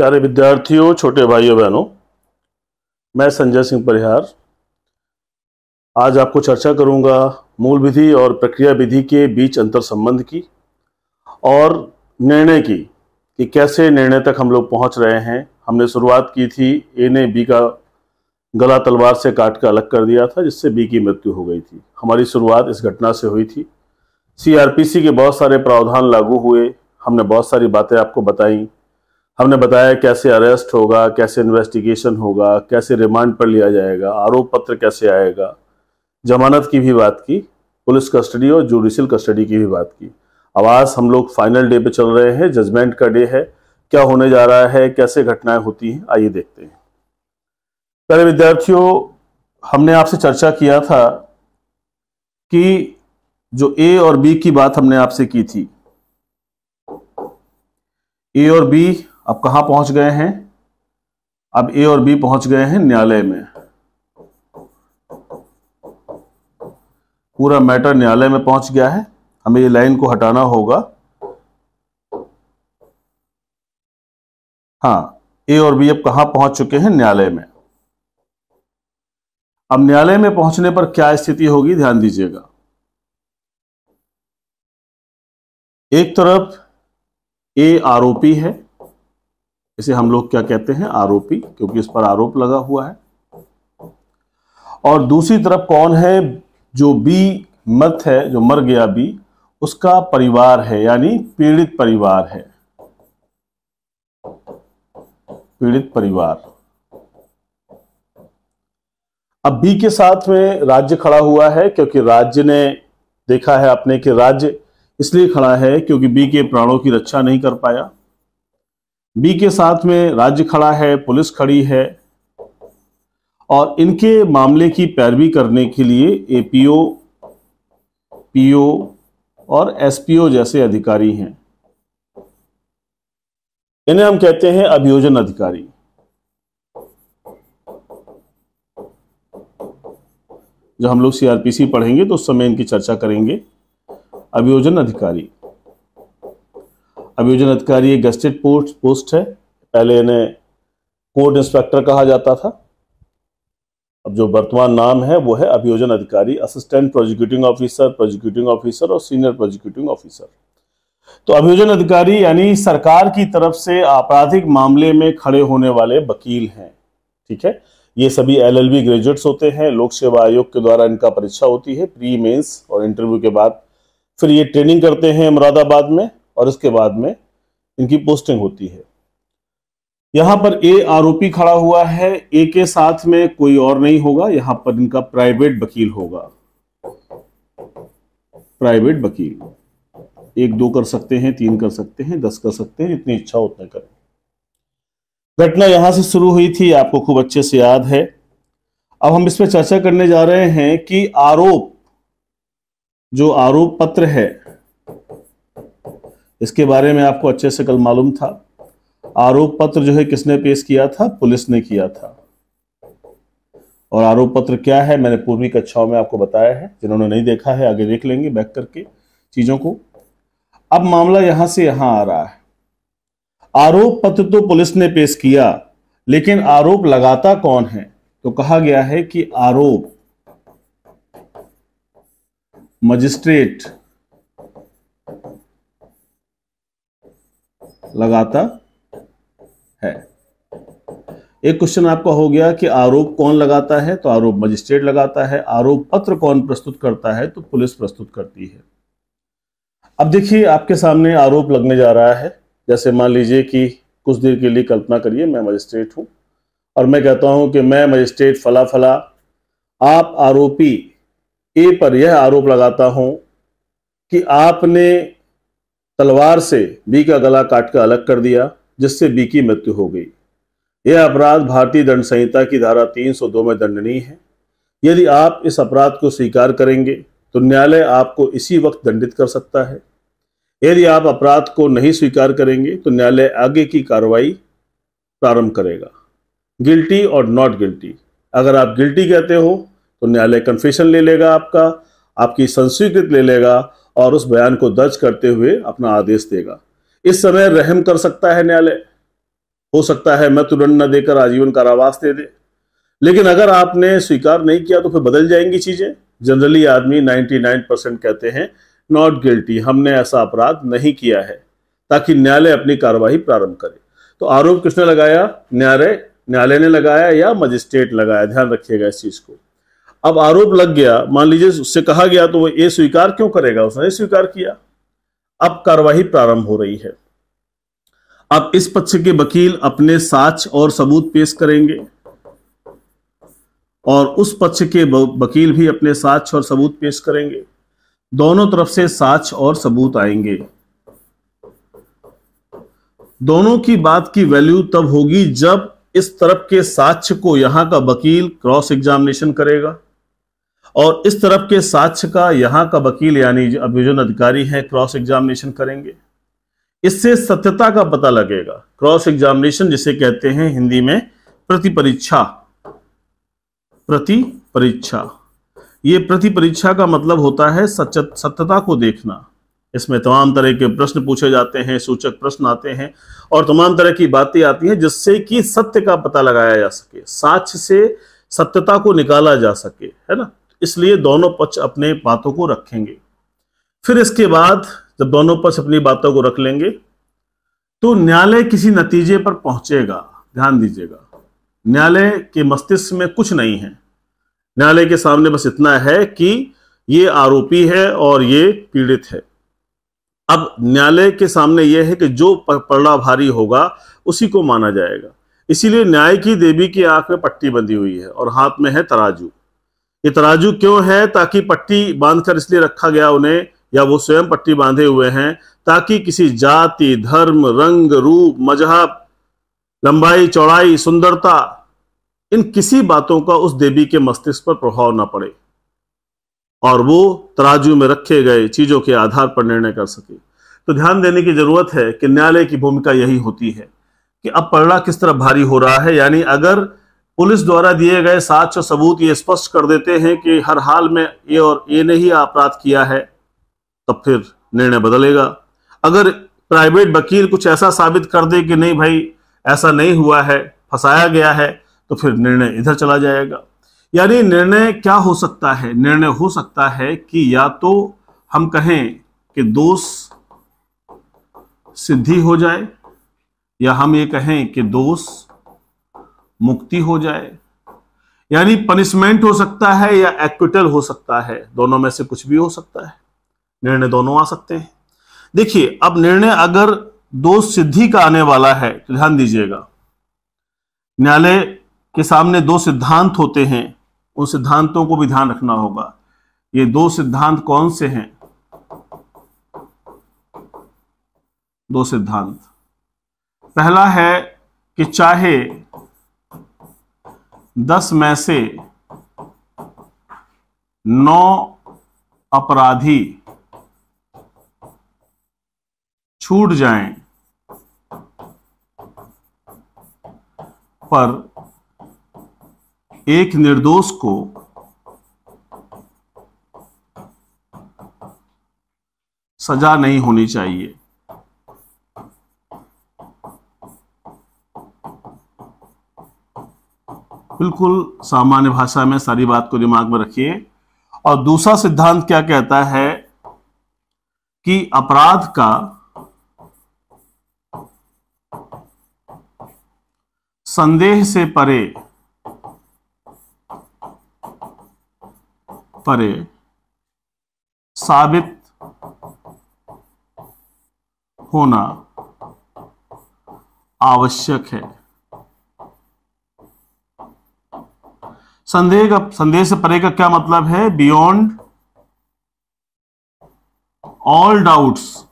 प्यारे विद्यार्थियों, छोटे भाइयों बहनों, मैं संजय सिंह परिहार आज आपको चर्चा करूंगा मूल विधि और प्रक्रिया विधि के बीच अंतर संबंध की और निर्णय की कि कैसे निर्णय तक हम लोग पहुंच रहे हैं। हमने शुरुआत की थी, ए ने बी का गला तलवार से काट कर अलग कर दिया था, जिससे बी की मृत्यु हो गई थी। हमारी शुरुआत इस घटना से हुई थी। सीआरपीसी के बहुत सारे प्रावधान लागू हुए, हमने बहुत सारी बातें आपको बताई। हमने बताया कैसे अरेस्ट होगा, कैसे इन्वेस्टिगेशन होगा, कैसे रिमांड पर लिया जाएगा, आरोप पत्र कैसे आएगा, जमानत की भी बात की, पुलिस कस्टडी और जुडिशियल कस्टडी की भी बात की। अब आज हम लोग फाइनल डे पे चल रहे हैं, जजमेंट का डे है। क्या होने जा रहा है, कैसे घटनाएं होती हैं, आइए देखते हैं। पहले विद्यार्थियों, हमने आपसे चर्चा किया था कि जो ए और बी की बात हमने आपसे की थी, ए और बी अब कहां पहुंच गए हैं? अब ए और बी पहुंच गए हैं न्यायालय में। पूरा मैटर न्यायालय में पहुंच गया है। हमें ये लाइन को हटाना होगा। हाँ, ए और बी अब कहां पहुंच चुके हैं? न्यायालय में। अब न्यायालय में पहुंचने पर क्या स्थिति होगी, ध्यान दीजिएगा। एक तरफ ए आरोपी है, इसे हम लोग क्या कहते हैं? आरोपी, क्योंकि इस पर आरोप लगा हुआ है। और दूसरी तरफ कौन है? जो बी मृत है, जो मर गया बी, उसका परिवार है, यानी पीड़ित परिवार है। पीड़ित परिवार। अब बी के साथ में राज्य खड़ा हुआ है, क्योंकि राज्य ने देखा है अपने कि राज्य इसलिए खड़ा है क्योंकि बी के प्राणों की रक्षा नहीं कर पाया। बी के साथ में राज्य खड़ा है, पुलिस खड़ी है, और इनके मामले की पैरवी करने के लिए एपीओ, पीओ और एसपीओ जैसे अधिकारी हैं। इन्हें हम कहते हैं अभियोजन अधिकारी। जब हम लोग सीआरपीसी पढ़ेंगे तो उस समय इनकी चर्चा करेंगे। अभियोजन अधिकारी। अभियोजन अधिकारी एक गेस्टेड पोस्ट है। पहले इन्हें कोर्ट इंस्पेक्टर कहा जाता था, अब जो वर्तमान नाम है वो है अभियोजन अधिकारी, असिस्टेंट प्रोसिक्यूटिंग ऑफिसर और सीनियर प्रोसिक्यूटिंग ऑफिसर। तो अभियोजन अधिकारी यानी सरकार की तरफ से आपराधिक मामले में खड़े होने वाले वकील हैं। ठीक है, ये सभी एलएलबी ग्रेजुएट्स होते हैं। लोक सेवा आयोग के द्वारा इनका परीक्षा होती है, प्री मेंस और इंटरव्यू के बाद फिर ये ट्रेनिंग करते हैं मुरादाबाद में, और इसके बाद में इनकी पोस्टिंग होती है। यहां पर ए आरोपी खड़ा हुआ है, ए के साथ में कोई और नहीं होगा, यहां पर इनका प्राइवेट वकील होगा। प्राइवेट वकील 1 2 कर सकते हैं, 3 कर सकते हैं, 10 कर सकते हैं, जितनी इच्छा उतना करें। घटना यहां से शुरू हुई थी, आपको खूब अच्छे से याद है। अब हम इस पर चर्चा करने जा रहे हैं कि आरोप, जो आरोप पत्र है, इसके बारे में आपको अच्छे से कल मालूम था। आरोप पत्र जो है किसने पेश किया था? पुलिस ने किया था। और आरोप पत्र क्या है, मैंने पूर्वी कक्षाओं में आपको बताया है। जिन्होंने नहीं देखा है आगे देख लेंगे बैक करके चीजों को। अब मामला यहां से यहां आ रहा है। आरोप पत्र तो पुलिस ने पेश किया, लेकिन आरोप लगाता कौन है? तो कहा गया है कि आरोप मजिस्ट्रेट लगाता है। एक क्वेश्चन आपका हो गया कि आरोप कौन लगाता है? तो आरोप मजिस्ट्रेट लगाता है। आरोप पत्र कौन प्रस्तुत करता है? तो पुलिस प्रस्तुत करती है। अब देखिए, आपके सामने आरोप लगने जा रहा है। जैसे मान लीजिए कि कुछ देर के लिए कल्पना करिए मैं मजिस्ट्रेट हूं और मैं कहता हूं कि मैं मजिस्ट्रेट फला फला, आप आरोपी ए पर यह आरोप लगाता हूं कि आपने तलवार से बी का गला काट कर अलग कर दिया, जिससे बी की मृत्यु हो गई। यह अपराध भारतीय दंड संहिता की धारा 302 में दंडनीय है। यदि आप इस अपराध को स्वीकार करेंगे तो न्यायालय आपको इसी वक्त दंडित कर सकता है। यदि आप अपराध को नहीं स्वीकार करेंगे तो न्यायालय आगे की कार्रवाई प्रारंभ करेगा, गिल्टी और नॉट गिल्टी। अगर आप गिल्टी कहते हो तो न्यायालय कन्फेशन ले लेगा, आपकी संस्वीकृत ले लेगा और उस बयान को दर्ज करते हुए अपना आदेश देगा। इस समय रहम कर सकता है न्यायालय, हो सकता है मृत्युदंड न देकर आजीवन कारावास दे दे। लेकिन अगर आपने स्वीकार नहीं किया तो फिर बदल जाएंगी चीजें। जनरली आदमी 99% कहते हैं नॉट गिल्टी, हमने ऐसा अपराध नहीं किया है, ताकि न्यायालय अपनी कार्यवाही प्रारंभ करे। तो आरोप किसने लगाया? न्यायालय ने लगाया या मजिस्ट्रेट लगाया? ध्यान रखिएगा इस चीज को। अब आरोप लग गया, मान लीजिए उससे कहा गया, तो वो ये स्वीकार क्यों करेगा? उसने स्वीकार किया। अब कार्यवाही प्रारंभ हो रही है। अब इस पक्ष के वकील अपने साक्ष्य और सबूत पेश करेंगे और उस पक्ष के वकील भी अपने साक्ष्य और सबूत पेश करेंगे। दोनों तरफ से साक्ष्य और सबूत आएंगे। दोनों की बात की वैल्यू तब होगी जब इस तरफ के साक्ष्य को यहां का वकील क्रॉस एग्जामिनेशन करेगा और इस तरफ के साक्ष्य का यहां का वकील यानी जो अभियोजन अधिकारी है क्रॉस एग्जामिनेशन करेंगे। इससे सत्यता का पता लगेगा। क्रॉस एग्जामिनेशन जिसे कहते हैं हिंदी में प्रतिपरीक्षा। प्रतिपरीक्षा, ये प्रतिपरीक्षा का मतलब होता है सत्यता को देखना। इसमें तमाम तरह के प्रश्न पूछे जाते हैं, सूचक प्रश्न आते हैं और तमाम तरह की बातें आती हैं जिससे कि सत्य का पता लगाया जा सके, साक्ष्य से सत्यता को निकाला जा सके, है ना। इसलिए दोनों पक्ष अपने बातों को रखेंगे। फिर इसके बाद जब दोनों पक्ष अपनी बातों को रख लेंगे तो न्यायालय किसी नतीजे पर पहुंचेगा। ध्यान दीजिएगा, न्यायालय के मस्तिष्क में कुछ नहीं है। न्यायालय के सामने बस इतना है कि ये आरोपी है और ये पीड़ित है। अब न्यायालय के सामने यह है कि जो पलड़ा भारी होगा उसी को माना जाएगा। इसीलिए न्याय की देवी की आंख में पट्टी बंधी हुई है और हाथ में है तराजू। ये तराजू क्यों है? ताकि पट्टी बांधकर इसलिए रखा गया उन्हें, या वो स्वयं पट्टी बांधे हुए हैं, ताकि किसी जाति, धर्म, रंग, रूप, मजहब, लंबाई, चौड़ाई, सुंदरता, इन किसी बातों का उस देवी के मस्तिष्क पर प्रभाव ना पड़े और वो तराजू में रखे गए चीजों के आधार पर निर्णय कर सके। तो ध्यान देने की जरूरत है कि न्यायालय की भूमिका यही होती है कि अब पलड़ा किस तरह भारी हो रहा है। यानी अगर पुलिस द्वारा दिए गए साक्ष्य और सबूत ये स्पष्ट कर देते हैं कि हर हाल में ये और ये ने ही अपराध किया है, तब फिर निर्णय बदलेगा। अगर प्राइवेट वकील कुछ ऐसा साबित कर दे कि नहीं भाई ऐसा नहीं हुआ है, फंसाया गया है, तो फिर निर्णय इधर चला जाएगा। यानी निर्णय क्या हो सकता है? निर्णय हो सकता है कि या तो हम कहें कि दोष सिद्धि हो जाए या हम ये कहें कि दोष मुक्ति हो जाए। यानी पनिशमेंट हो सकता है या एक्विटल हो सकता है, दोनों में से कुछ भी हो सकता है। निर्णय दोनों आ सकते हैं। देखिए, अब निर्णय अगर दोष सिद्धि का आने वाला है तो ध्यान दीजिएगा, न्यायालय के सामने दो सिद्धांत होते हैं, उन सिद्धांतों को भी ध्यान रखना होगा। ये दो सिद्धांत कौन से हैं? दो सिद्धांत, पहला है कि चाहे 10 में से 9 अपराधी छूट जाएं, पर एक निर्दोष को सजा नहीं होनी चाहिए। बिल्कुल सामान्य भाषा में सारी बात को दिमाग में रखिए। और दूसरा सिद्धांत क्या कहता है कि अपराध का संदेह से परे साबित होना आवश्यक है। संदेह से परे का क्या मतलब है? Beyond all doubts.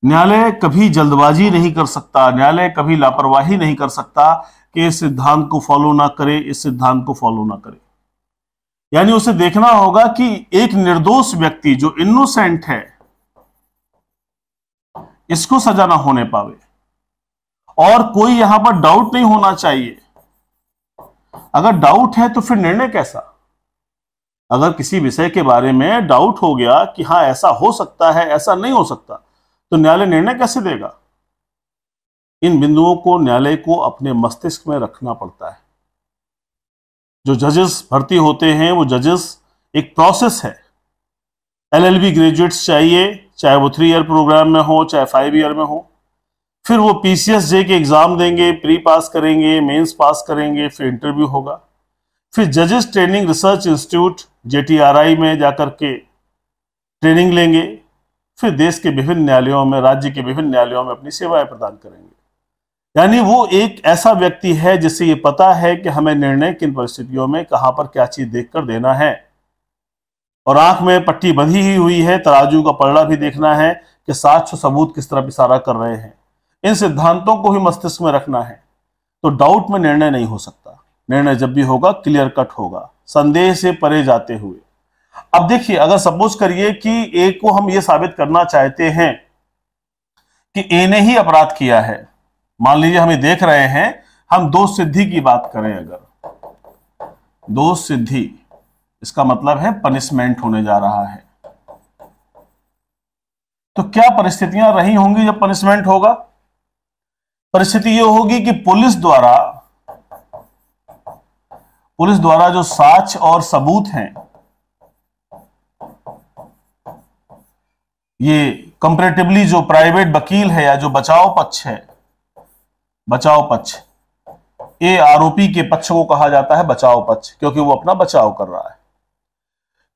न्यायालय कभी जल्दबाजी नहीं कर सकता, न्यायालय कभी लापरवाही नहीं कर सकता कि इस सिद्धांत को फॉलो ना करे, इस सिद्धांत को फॉलो ना करे। यानी उसे देखना होगा कि एक निर्दोष व्यक्ति जो इनोसेंट है, इसको सजा ना होने पावे और कोई यहां पर डाउट नहीं होना चाहिए। अगर डाउट है तो फिर निर्णय कैसा? अगर किसी विषय के बारे में डाउट हो गया कि हाँ ऐसा हो सकता है, ऐसा नहीं हो सकता, तो न्यायालय निर्णय कैसे देगा? इन बिंदुओं को न्यायालय को अपने मस्तिष्क में रखना पड़ता है। जो जजेस भर्ती होते हैं वो जजेस एक प्रोसेस है। LLB ग्रेजुएट्स चाहिए, चाहे वो 3 ईयर प्रोग्राम में हो चाहे 5 ईयर में हो। फिर वो PCSJ के एग्जाम देंगे, प्री पास करेंगे, मेंस पास करेंगे, फिर इंटरव्यू होगा। फिर जजेस ट्रेनिंग रिसर्च इंस्टीट्यूट JTRI में जाकर के ट्रेनिंग लेंगे। फिर देश के विभिन्न न्यायालयों में, राज्य के विभिन्न न्यायालयों में अपनी सेवाएं प्रदान करेंगे। यानी वो एक ऐसा व्यक्ति है जिससे ये पता है कि हमें निर्णय किन परिस्थितियों में कहां पर क्या चीज देखकर देना है। और आंख में पट्टी बंधी ही हुई है, तराजू का पलड़ा भी देखना है कि साक्ष्य सबूत किस तरफ इशारा कर रहे हैं। इन सिद्धांतों को भी मस्तिष्क में रखना है। तो डाउट में निर्णय नहीं हो सकता। निर्णय जब भी होगा क्लियर कट होगा, संदेह से परे जाते हुए। अब देखिए, अगर सपोज करिए कि ए को हम ये साबित करना चाहते हैं कि ए ने ही अपराध किया है। मान लीजिए हम ये देख रहे हैं, हम दोष सिद्धि की बात करें, अगर दोष सिद्धि, इसका मतलब है पनिशमेंट होने जा रहा है। तो क्या परिस्थितियां रही होंगी जब पनिशमेंट होगा? परिस्थिति यह होगी कि पुलिस द्वारा जो साक्ष्य और सबूत हैं, ये कंपैरेटिवली जो प्राइवेट वकील है या जो बचाव पक्ष है, बचाव पक्ष, ये आरोपी के पक्ष को कहा जाता है बचाव पक्ष, क्योंकि वो अपना बचाव कर रहा है।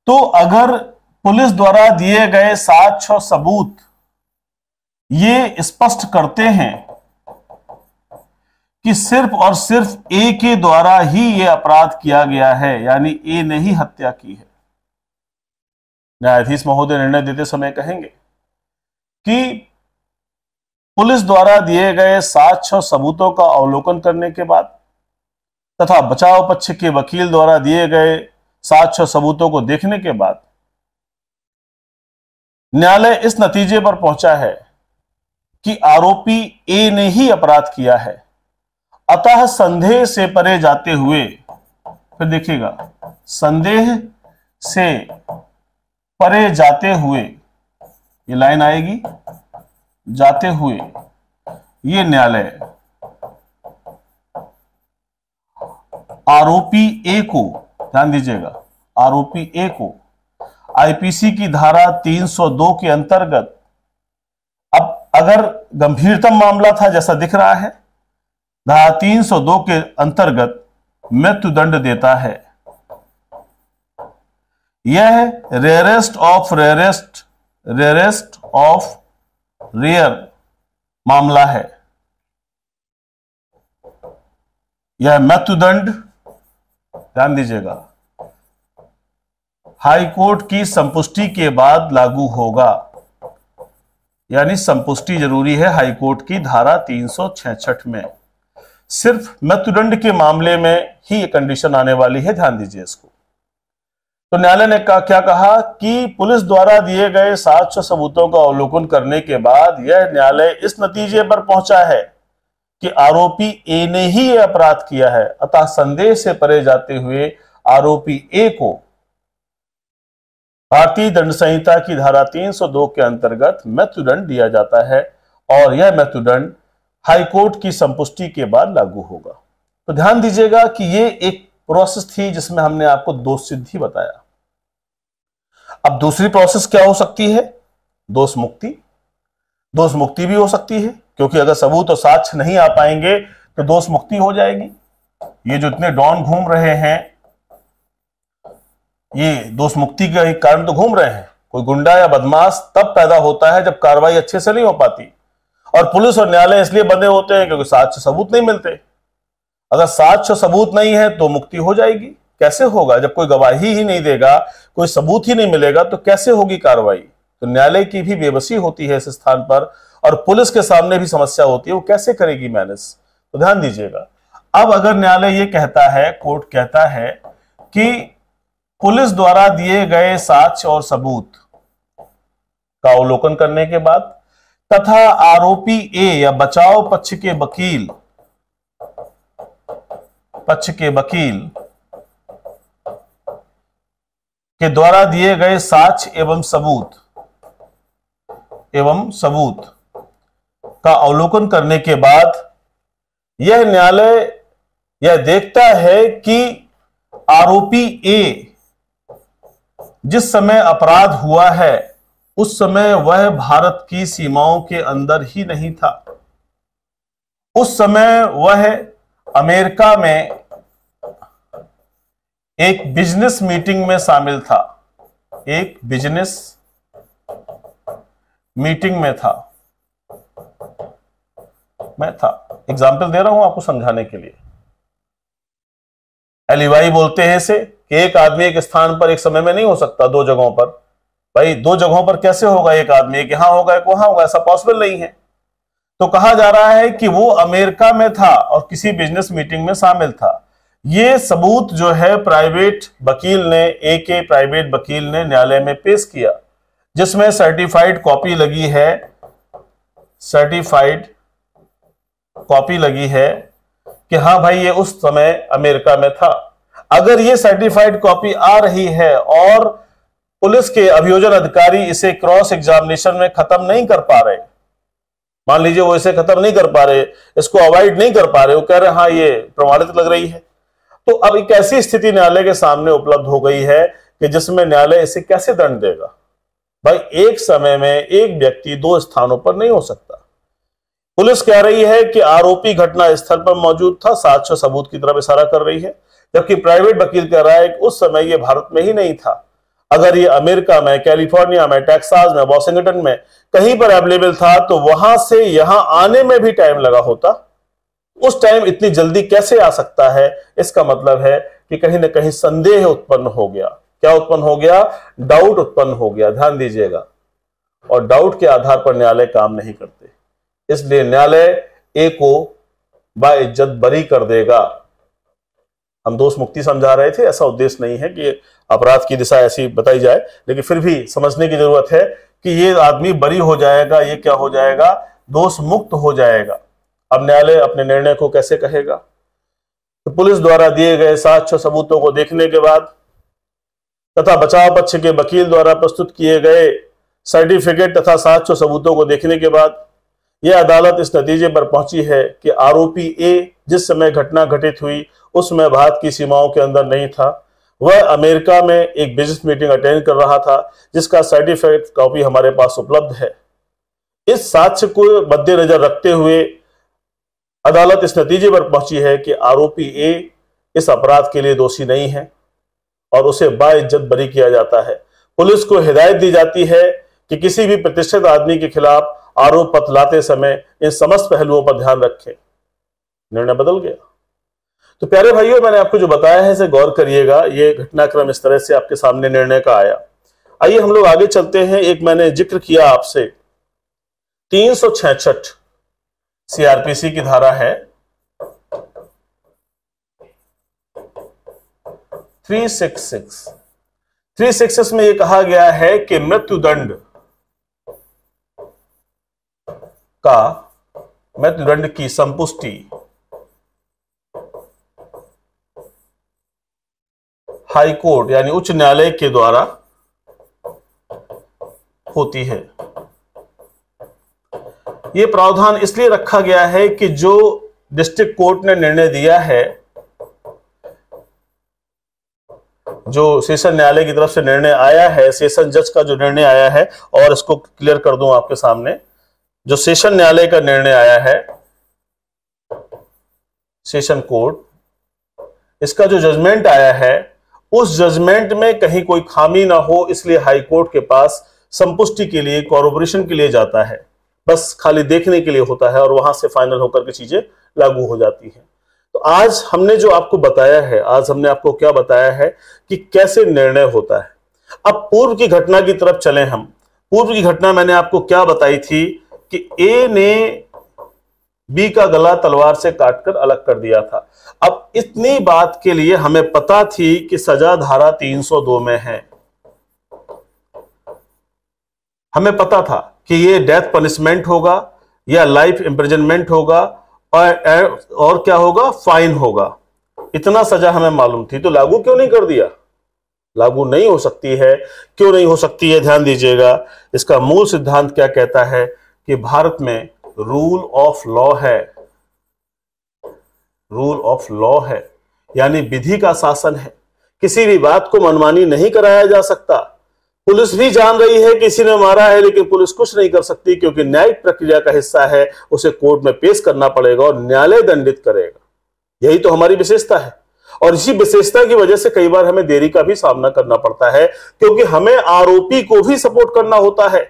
तो अगर पुलिस द्वारा दिए गए साक्ष्य और सबूत ये स्पष्ट करते हैं कि सिर्फ और सिर्फ ए के द्वारा ही ये अपराध किया गया है, यानी ए ने ही हत्या की है, न्यायाधीश महोदय निर्णय देते समय कहेंगे कि पुलिस द्वारा दिए गए साक्ष्य और सबूतों का अवलोकन करने के बाद तथा बचाव पक्ष के वकील द्वारा दिए गए साक्ष्य और सबूतों को देखने के बाद न्यायालय इस नतीजे पर पहुंचा है कि आरोपी ए ने ही अपराध किया है। अतः संदेह से परे जाते हुए, फिर देखिएगा, संदेह से परे जाते हुए, ये लाइन आएगी, जाते हुए, ये न्यायालय आरोपी ए को, ध्यान दीजिएगा, आरोपी ए को IPC की धारा 302 के अंतर्गत, अब अगर गंभीरतम मामला था जैसा दिख रहा है, धारा 302 के अंतर्गत मृत्युदंड देता है। यह रेयरेस्ट ऑफ रेयर मामला है। यह मृत्युदंड, ध्यान दीजिएगा, हाई कोर्ट की संपुष्टि के बाद लागू होगा, यानी संपुष्टि जरूरी है हाई कोर्ट की धारा 366 में। सिर्फ मृत्युदंड के मामले में ही ये कंडीशन आने वाली है, ध्यान दीजिए इसको। तो न्यायालय ने क्या कहा कि पुलिस द्वारा दिए गए साक्ष्य सबूतों का अवलोकन करने के बाद यह न्यायालय इस नतीजे पर पहुंचा है कि आरोपी ए ने ही यह अपराध किया है। अतः संदेह से परे जाते हुए आरोपी ए को भारतीय दंड संहिता की धारा 302 के अंतर्गत मृत्युदंड दिया जाता है और यह मृत्युदंड हाईकोर्ट की संपुष्टि के बाद लागू होगा। तो ध्यान दीजिएगा कि यह एक प्रोसेस थी जिसमें हमने आपको दोष सिद्धि बताया। अब दूसरी प्रोसेस क्या हो सकती है? दोष मुक्ति। दोष मुक्ति भी हो सकती है, क्योंकि अगर सबूत और साक्ष्य नहीं आ पाएंगे तो दोष मुक्ति हो जाएगी। ये जो इतने डॉन घूम रहे हैं, ये दोष मुक्ति का एक कारण तो घूम रहे हैं। कोई गुंडा या बदमाश तब पैदा होता है जब कार्रवाई अच्छे से नहीं हो पाती, और पुलिस और न्यायालय इसलिए बंधे होते हैं क्योंकि साक्ष्य सबूत नहीं मिलते। अगर साक्ष्य सबूत नहीं है तो मुक्ति हो जाएगी। कैसे होगा? जब कोई गवाही ही नहीं देगा, कोई सबूत ही नहीं मिलेगा, तो कैसे होगी कार्रवाई? तो न्यायालय की भी बेबसी होती है इस स्थान पर, और पुलिस के सामने भी समस्या होती है, वो कैसे करेगी मैनेज। तो ध्यान दीजिएगा, अब अगर न्यायालय ये कहता है, कोर्ट कहता है कि पुलिस द्वारा दिए गए साक्ष्य और सबूत का अवलोकन करने के बाद तथा आरोपी ए या बचाव पक्ष के वकील के द्वारा दिए गए साक्ष्य एवं सबूत एवं सबूत का अवलोकन करने के बाद यह न्यायालय यह देखता है कि आरोपी ए जिस समय अपराध हुआ है उस समय वह भारत की सीमाओं के अंदर ही नहीं था। उस समय वह अमेरिका में एक बिजनेस मीटिंग में शामिल था, एक बिजनेस मीटिंग में था। मैं था, एग्जाम्पल दे रहा हूं आपको समझाने के लिए। एलिवाई बोलते हैं इसे कि एक आदमी एक स्थान पर एक समय में नहीं हो सकता, दो जगहों पर। भाई दो जगहों पर कैसे होगा एक आदमी, एक यहां होगा एक वहां होगा, ऐसा पॉसिबल नहीं है। तो कहा जा रहा है कि वो अमेरिका में था और किसी बिजनेस मीटिंग में शामिल था। ये सबूत जो है प्राइवेट वकील ने, एक प्राइवेट वकील ने न्यायालय में पेश किया, जिसमें सर्टिफाइड कॉपी लगी है, सर्टिफाइड कॉपी लगी है कि हां भाई ये उस समय अमेरिका में था। अगर ये सर्टिफाइड कॉपी आ रही है और पुलिस के अभियोजन अधिकारी इसे क्रॉस एग्जामिनेशन में खत्म नहीं कर पा रहे, मान लीजिए वो इसे खत्म नहीं कर पा रहे, इसको अवॉइड नहीं कर पा रहे, वो कह रहे हाँ ये प्रमाणित लग रही है, तो अब एक ऐसी स्थिति न्यायालय के सामने उपलब्ध हो गई है कि जिसमें न्यायालय इसे कैसे दंड देगा। भाई एक समय में एक व्यक्ति दो स्थानों पर नहीं हो सकता। पुलिस कह रही है कि आरोपी घटना स्थल पर मौजूद था, साक्ष्य सबूत की तरफ इशारा कर रही है, जबकि प्राइवेट वकील कह रहा है कि उस समय यह भारत में ही नहीं था। अगर ये अमेरिका में, कैलिफोर्निया में, टेक्सास में, वॉशिंगटन में कहीं पर अवेलेबल था तो वहां से यहां आने में भी टाइम लगा होता। उस टाइम इतनी जल्दी कैसे आ सकता है? इसका मतलब है कि कहीं ना कहीं संदेह उत्पन्न हो गया। क्या उत्पन्न हो गया? डाउट उत्पन्न हो गया। ध्यान दीजिएगा, और डाउट के आधार पर न्यायालय काम नहीं करते, इसलिए न्यायालय ए को बाइज्जत बरी कर देगा। हम दोष मुक्ति समझा रहे थे, ऐसा उद्देश्य नहीं है कि अपराध की दिशा ऐसी बताई जाए, लेकिन फिर भी समझने की जरूरत है कि ये आदमी बरी हो जाएगा, ये क्या हो जाएगा? दोष मुक्त हो जाएगा। अब न्यायालय अपने निर्णय को कैसे कहेगा? तो पुलिस द्वारा दिए गए साक्ष्य सबूतों को देखने के बाद तथा बचाव पक्ष के वकील द्वारा प्रस्तुत किए गए सर्टिफिकेट तथा साक्ष्य सबूतों को देखने के बाद यह अदालत इस नतीजे पर पहुंची है कि आरोपी ए जिस समय घटना घटित हुई उस समय भारत की सीमाओं के अंदर नहीं था। वह अमेरिका में एक बिजनेस मीटिंग अटेंड कर रहा था, जिसका सर्टिफिकेट कॉपी हमारे पास उपलब्ध है। इस साक्ष्य को मद्देनजर रखते हुए अदालत इस नतीजे पर पहुंची है कि आरोपी ए इस अपराध के लिए दोषी नहीं है और उसे बाइज्जत बरी किया जाता है। पुलिस को हिदायत दी जाती है कि किसी भी प्रतिष्ठित आदमी के खिलाफ आरोप पत्र लाते समय इन समस्त पहलुओं पर ध्यान रखें। निर्णय बदल गया। तो प्यारे भाइयों, मैंने आपको जो बताया है इसे गौर करिएगा। ये घटनाक्रम इस तरह से आपके सामने निर्णय का आया। आइए हम लोग आगे चलते हैं। एक मैंने जिक्र किया आपसे, 366 सीआरपीसी की धारा है, 366 में यह कहा गया है कि मृत्युदंड की संपुष्टि हाई कोर्ट यानी उच्च न्यायालय के द्वारा होती है। यह प्रावधान इसलिए रखा गया है कि जो डिस्ट्रिक्ट कोर्ट ने निर्णय दिया है, जो सेशन न्यायालय की तरफ से निर्णय आया है, सेशन जज का जो निर्णय आया है, और इसको क्लियर कर दूं आपके सामने, जो सेशन न्यायालय का निर्णय आया है, सेशन कोर्ट, इसका जो जजमेंट आया है, उस जजमेंट में कहीं कोई खामी ना हो, इसलिए हाई कोर्ट के पास संपुष्टि के लिए, कॉर्पोरेशन के लिए जाता है। बस खाली देखने के लिए होता है और वहां से फाइनल होकर के चीजें लागू हो जाती हैं। तो आज हमने जो आपको बताया है, आज हमने आपको क्या बताया है कि कैसे निर्णय होता है। अब पूर्व की घटना की तरफ चलें हम। पूर्व की घटना मैंने आपको क्या बताई थी कि ए ने बी का गला तलवार से काटकर अलग कर दिया था। अब इतनी बात के लिए हमें पता थी कि सजा धारा 302 में है। हमें पता था कि ये डेथ पनिशमेंट होगा या लाइफ इंप्रिजनमेंट होगा और क्या होगा? फाइन होगा। इतना सजा हमें मालूम थी, तो लागू क्यों नहीं कर दिया? लागू नहीं हो सकती है। क्यों नहीं हो सकती है, ध्यान दीजिएगा। इसका मूल सिद्धांत क्या कहता है कि भारत में रूल ऑफ लॉ है, रूल ऑफ लॉ है, यानी विधि का शासन है। किसी भी बात को मनमानी नहीं कराया जा सकता। पुलिस भी जान रही है किसी ने मारा है, लेकिन पुलिस कुछ नहीं कर सकती क्योंकि न्यायिक प्रक्रिया का हिस्सा है, उसे कोर्ट में पेश करना पड़ेगा और न्यायालय दंडित करेगा। यही तो हमारी विशेषता है। और इसी विशेषता की वजह से कई बार हमें देरी का भी सामना करना पड़ता है, क्योंकि हमें आरोपी को भी सपोर्ट करना होता है।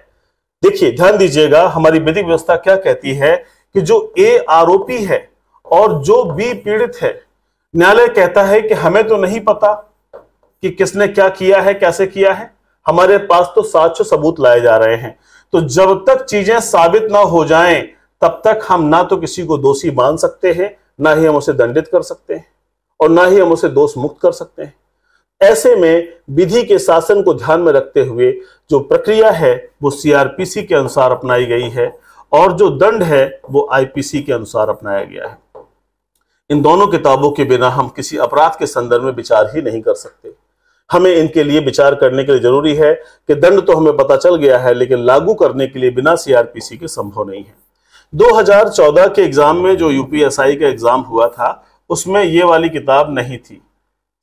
देखिए, ध्यान दीजिएगा, हमारी विधिक व्यवस्था क्या कहती है कि जो ए आरोपी है और जो बी पीड़ित है, न्यायालय कहता है कि हमें तो नहीं पता कि किसने क्या किया है, कैसे किया है, हमारे पास तो साक्ष्य सबूत लाए जा रहे हैं। तो जब तक चीजें साबित ना हो जाएं, तब तक हम ना तो किसी को दोषी मान सकते हैं, ना ही हम उसे दंडित कर सकते हैं, और ना ही हम उसे दोष मुक्त कर सकते हैं। ऐसे में विधि के शासन को ध्यान में रखते हुए जो प्रक्रिया है वो सीआरपीसी के अनुसार अपनाई गई है, और जो दंड है वो आईपीसी के अनुसार अपनाया गया है। इन दोनों किताबों के बिना हम किसी अपराध के संदर्भ में विचार ही नहीं कर सकते। हमें इनके लिए विचार करने के लिए जरूरी है कि दंड तो हमें पता चल गया है, लेकिन लागू करने के लिए बिना सीआरपीसी के संभव नहीं है। 2014 के एग्जाम में जो यूपीएसआई का एग्जाम हुआ था, उसमें ये वाली किताब नहीं थी,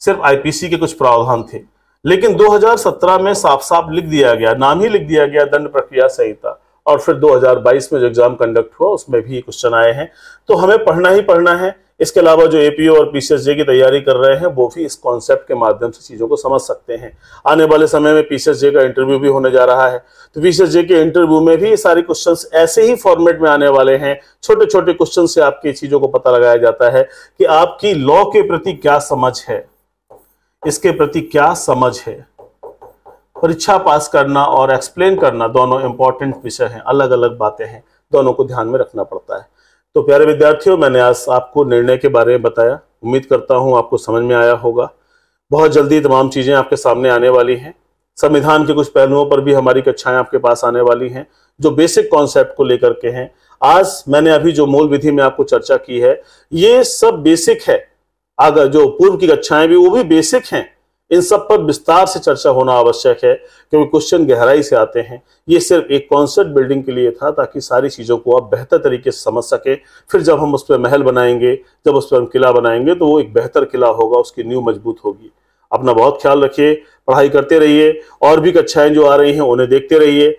सिर्फ आईपीसी के कुछ प्रावधान थे। लेकिन 2017 में साफ साफ लिख दिया गया, नाम ही लिख दिया गया, दंड प्रक्रिया संहिता। और फिर 2022 में जो एग्जाम कंडक्ट हुआ उसमें भी क्वेश्चन आए हैं। तो हमें पढ़ना ही पढ़ना है। इसके अलावा जो एपीओ और पीसीएसजे की तैयारी कर रहे हैं वो भी इस कॉन्सेप्ट के माध्यम से चीजों को समझ सकते हैं। आने वाले समय में पीसीएसजे का इंटरव्यू भी होने जा रहा है, तो पीसीएसजे के इंटरव्यू में भी ये सारे क्वेश्चंस ऐसे ही फॉर्मेट में आने वाले हैं। छोटे छोटे क्वेश्चन से आपकी चीजों को पता लगाया जाता है कि आपकी लॉ के प्रति क्या समझ है, इसके प्रति क्या समझ है। परीक्षा पास करना और एक्सप्लेन करना दोनों इंपॉर्टेंट विषय हैं, अलग अलग बातें हैं, दोनों को ध्यान में रखना पड़ता है। तो प्यारे विद्यार्थियों, मैंने आज आपको निर्णय के बारे में बताया। उम्मीद करता हूं आपको समझ में आया होगा। बहुत जल्दी तमाम चीजें आपके सामने आने वाली हैं। संविधान के कुछ पहलुओं पर भी हमारी कक्षाएं आपके पास आने वाली हैं, जो बेसिक कॉन्सेप्ट को लेकर के हैं। आज मैंने अभी जो मूल विधि में आपको चर्चा की है, ये सब बेसिक है। अगर जो पूर्व की कक्षाएं भी, वो भी बेसिक हैं। इन सब पर विस्तार से चर्चा होना आवश्यक है, क्योंकि क्वेश्चन गहराई से आते हैं। ये सिर्फ एक कॉन्सेप्ट बिल्डिंग के लिए था, ताकि सारी चीजों को आप बेहतर तरीके से समझ सके। फिर जब हम उस पर महल बनाएंगे, जब उस पर हम किला बनाएंगे, तो वो एक बेहतर किला होगा, उसकी नींव मजबूत होगी। अपना बहुत ख्याल रखिए, पढ़ाई करते रहिए, और भी कक्षाएं जो आ रही हैं उन्हें देखते रहिए।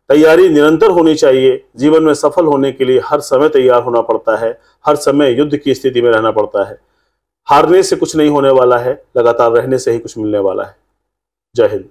तैयारी निरंतर होनी चाहिए। जीवन में सफल होने के लिए हर समय तैयार होना पड़ता है, हर समय युद्ध की स्थिति में रहना पड़ता है। हारने से कुछ नहीं होने वाला है, लगातार रहने से ही कुछ मिलने वाला है। जय हिंद।